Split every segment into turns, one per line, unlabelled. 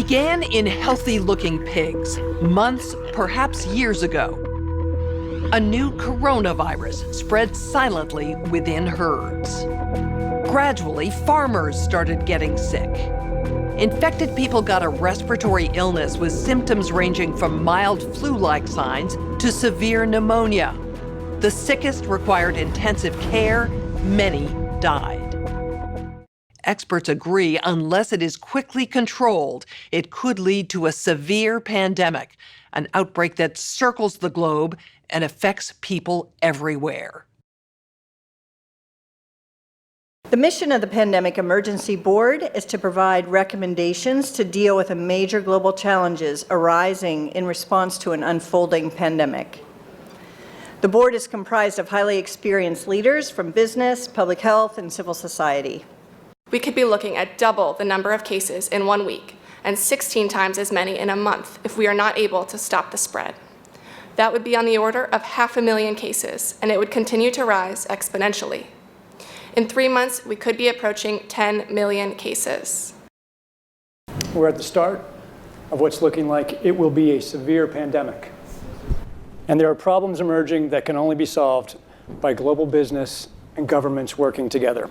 began in healthy-looking pigs, months, perhaps years ago. A new coronavirus spread silently within herds. Gradually, farmers started getting sick. Infected people got a respiratory illness with symptoms ranging from mild flu-like signs to severe pneumonia. The sickest required intensive care. Many died. Experts agree unless it is quickly controlled, it could lead to a severe pandemic, an outbreak that circles the globe and affects people everywhere.
The mission of the Pandemic Emergency Board is to provide recommendations to deal with the major global challenges arising in response to an unfolding pandemic. The board is comprised of highly experienced leaders from business, public health, and civil society.
We could be looking at double the number of cases in 1 week and 16 times as many in a month if we are not able to stop the spread. That would be on the order of 500,000 cases, and it would continue to rise exponentially. In 3 months, we could be approaching 10 million cases.
We're at the start of what's looking like it will be a severe pandemic. And there are problems emerging that can only be solved by global business and governments working together.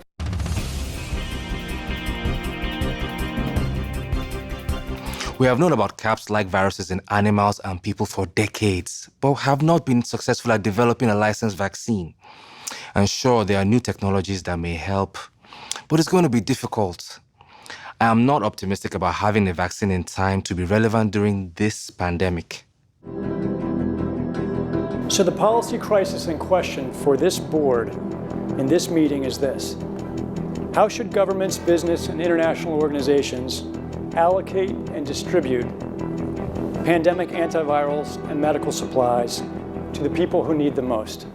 We have known about CAPS-like viruses in animals and people for decades, but have not been successful at developing a licensed vaccine. And sure, there are new technologies that may help, but it's going to be difficult. I am not optimistic about having a vaccine in time to be relevant during this pandemic.
So the policy crisis in question for this board in this meeting is this: how should governments, business, and international organizations allocate and distribute pandemic antivirals and medical supplies to the people who need them most?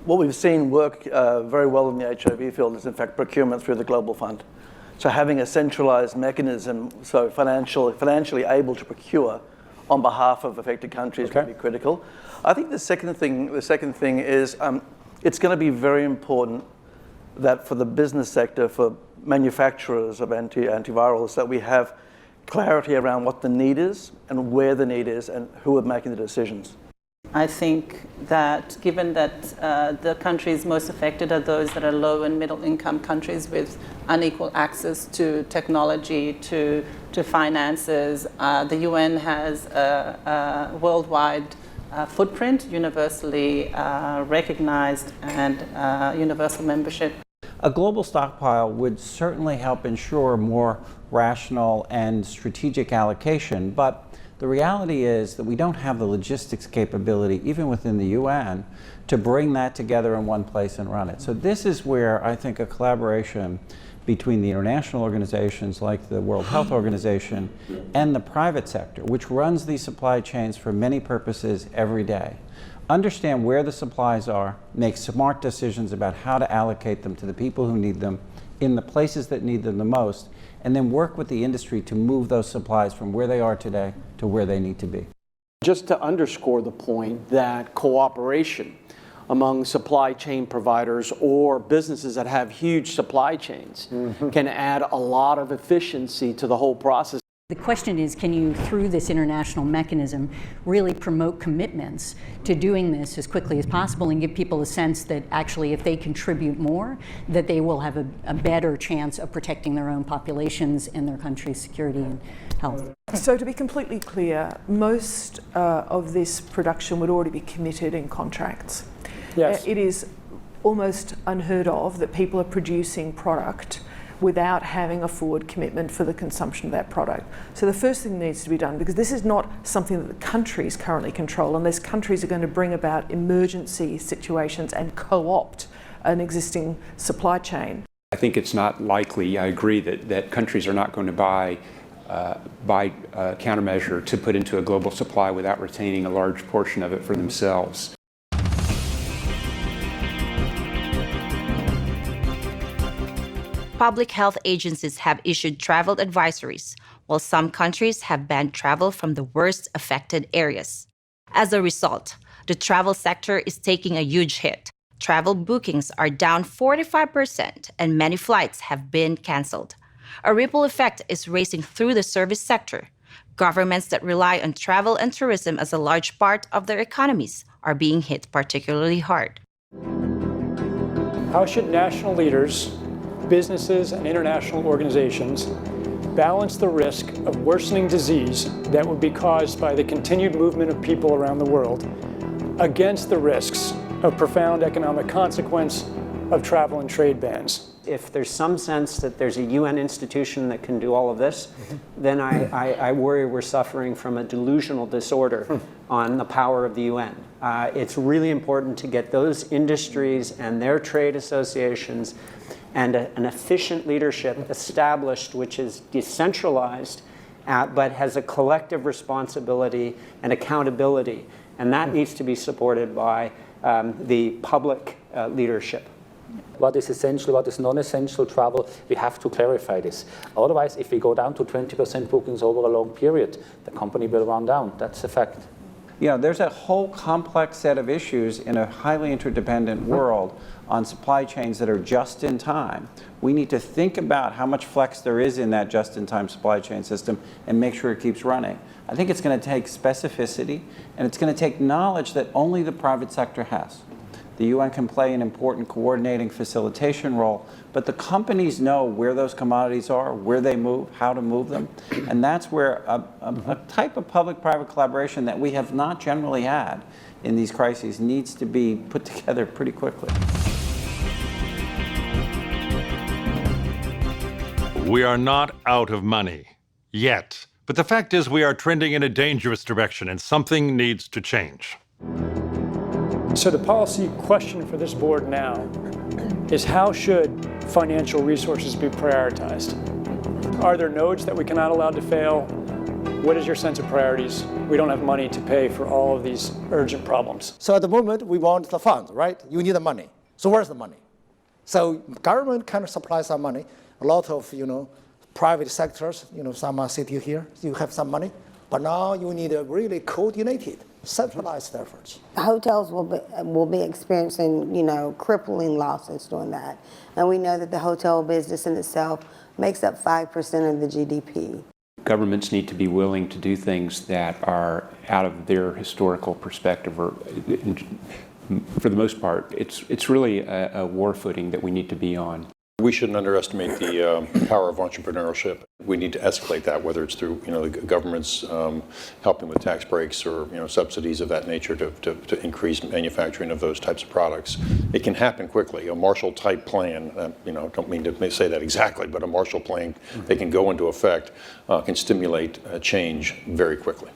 What we've seen work very well in the HIV field is, in fact, procurement through the Global Fund. So having a centralized mechanism, so financially able to procure on behalf of affected countries will be critical. I think the second thing is it's going to be very important that for the business sector, for manufacturers of antivirals, that we have clarity around what the need is and where the need is and who are making the decisions.
I think that given that the countries most affected are those that are low and middle income countries with unequal access to technology, to finances, the UN has a worldwide footprint, universally recognized, and universal membership.
A global stockpile would certainly help ensure more rational and strategic allocation, but the reality is that we don't have the logistics capability, even within the UN, to bring that together in one place and run it. So this is where I think a collaboration between the international organizations like the World Health Organization and the private sector, which runs these supply chains for many purposes every day, understand where the supplies are, make smart decisions about how to allocate them to the people who need them in the places that need them the most, and then work with the industry to move those supplies from where they are today to where they need to be.
Just to underscore the point that cooperation among supply chain providers or businesses that have huge supply chains can add a lot of efficiency to the whole process.
The question is, can you, through this international mechanism, really promote commitments to doing this as quickly as possible and give people a sense that actually if they contribute more, that they will have a better chance of protecting their own populations and their country's security and health.
So to be completely clear, most of this production would already be committed in contracts.
Yes.
It is almost unheard of that people are producing product without having a forward commitment for the consumption of that product. So the first thing that needs to be done, because this is not something that the countries currently control, unless countries are going to bring about emergency situations and co-opt an existing supply chain.
I think it's not likely, I agree, that countries are not going to buy countermeasure to put into a global supply without retaining a large portion of it for themselves.
Public health agencies have issued travel advisories, while some countries have banned travel from the worst affected areas. As a result, the travel sector is taking a huge hit. Travel bookings are down 45%, and many flights have been canceled. A ripple effect is racing through the service sector. Governments that rely on travel and tourism as a large part of their economies are being hit particularly hard.
How should national leaders, businesses, and international organizations balance the risk of worsening disease that would be caused by the continued movement of people around the world against the risks of profound economic consequence of travel and trade bans?
If there's some sense that there's a UN institution that can do all of this, then I worry we're suffering from a delusional disorder on the power of the UN. It's really important to get those industries and their trade associations and an efficient leadership established, which is decentralized, but has a collective responsibility and accountability. And that needs to be supported by the public leadership.
What is essential, what is non-essential travel, we have to clarify this. Otherwise, if we go down to 20% bookings over a long period, the company will run down. That's a fact.
You know, there's a whole complex set of issues in a highly interdependent world on supply chains that are just in time. We need to think about how much flex there is in that just-in-time supply chain system and make sure it keeps running. I think it's going to take specificity, and it's going to take knowledge that only the private sector has. The UN can play an important coordinating facilitation role, but the companies know where those commodities are, where they move, how to move them, and that's where a type of public-private collaboration that we have not generally had in these crises needs to be put together pretty quickly.
We are not out of money yet, but the fact is we are trending in a dangerous direction and something needs to change.
So the policy question for this board now is, how should financial resources be prioritized? Are there nodes that we cannot allow to fail? What is your sense of priorities? We don't have money to pay for all of these urgent problems.
So at the moment, we want the fund, right? You need the money. So where's the money? So government kind of supplies some money. A lot of, private sectors, some are sitting here, you have some money. But now you need a really coordinated, centralized efforts.
Hotels will be experiencing, crippling losses doing that. And we know that the hotel business in itself makes up 5% of the GDP.
Governments need to be willing to do things that are out of their historical perspective, or for the most part, it's really a war footing that we need to be on.
We shouldn't underestimate the power of entrepreneurship. We need to escalate that, whether it's through the government's helping with tax breaks or subsidies of that nature to increase manufacturing of those types of products. It can happen quickly. A Marshall-type plan, don't mean to say that exactly, but a Marshall plan that can go into effect can stimulate change very quickly.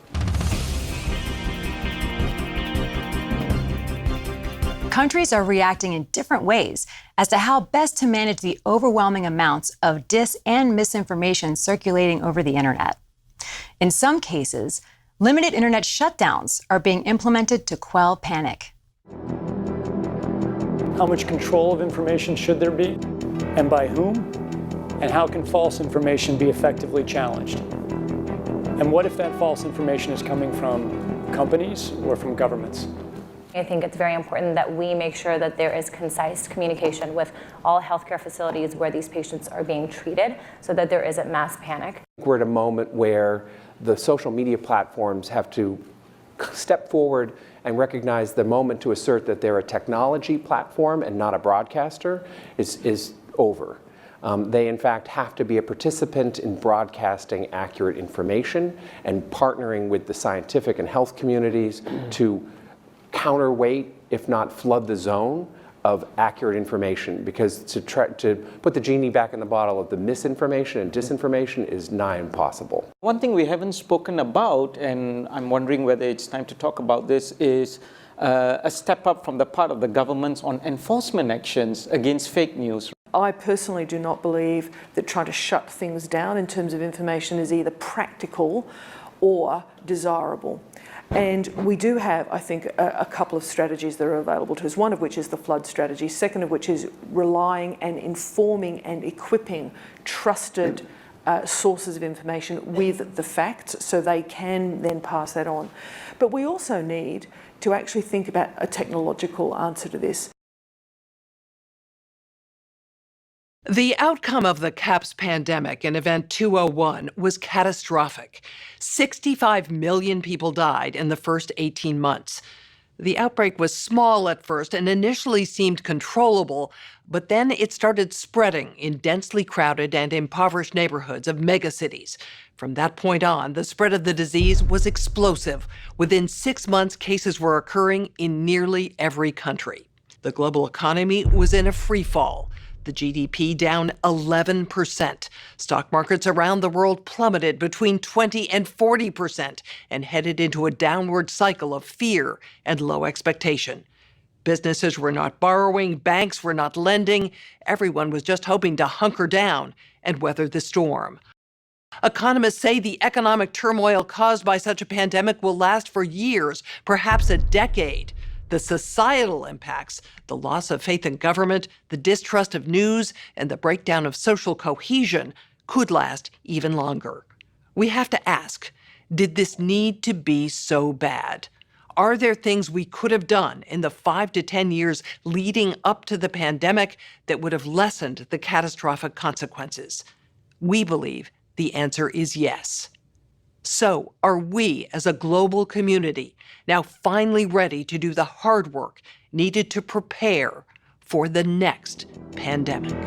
Countries are reacting in different ways as to how best to manage the overwhelming amounts of dis and misinformation circulating over the internet. In some cases, limited internet shutdowns are being implemented to quell panic.
How much control of information should there be, and by whom? And how can false information be effectively challenged? And what if that false information is coming from companies or from governments?
I think it's very important that we make sure that there is concise communication with all healthcare facilities where these patients are being treated so that there isn't mass panic.
We're at a moment where the social media platforms have to step forward and recognize the moment to assert that they're a technology platform and not a broadcaster is over. They, in fact, have to be a participant in broadcasting accurate information and partnering with the scientific and health communities to counterweight, if not flood the zone of accurate information, because to put the genie back in the bottle of the misinformation and disinformation is nigh impossible.
One thing we haven't spoken about, and I'm wondering whether it's time to talk about this, is a step up from the part of the governments on enforcement actions against fake news.
I personally do not believe that trying to shut things down in terms of information is either practical or desirable. And we do have, I think, a couple of strategies that are available to us, one of which is the flood strategy, second of which is relying and informing and equipping trusted sources of information with the facts so they can then pass that on. But we also need to actually think about a technological answer to this.
The outcome of the CAPS pandemic in Event 201 was catastrophic. 65 million people died in the first 18 months. The outbreak was small at first and initially seemed controllable, but then it started spreading in densely crowded and impoverished neighborhoods of megacities. From that point on, the spread of the disease was explosive. Within 6 months, cases were occurring in nearly every country. The global economy was in a free fall. The GDP down 11%. Stock markets around the world plummeted between 20 and 40% and headed into a downward cycle of fear and low expectation. Businesses were not borrowing, banks were not lending. Everyone was just hoping to hunker down and weather the storm. Economists say the economic turmoil caused by such a pandemic will last for years, perhaps a decade. The societal impacts, the loss of faith in government, the distrust of news, and the breakdown of social cohesion could last even longer. We have to ask, did this need to be so bad? Are there things we could have done in the 5 to 10 years leading up to the pandemic that would have lessened the catastrophic consequences? We believe the answer is yes. So, are we as a global community now finally ready to do the hard work needed to prepare for the next pandemic?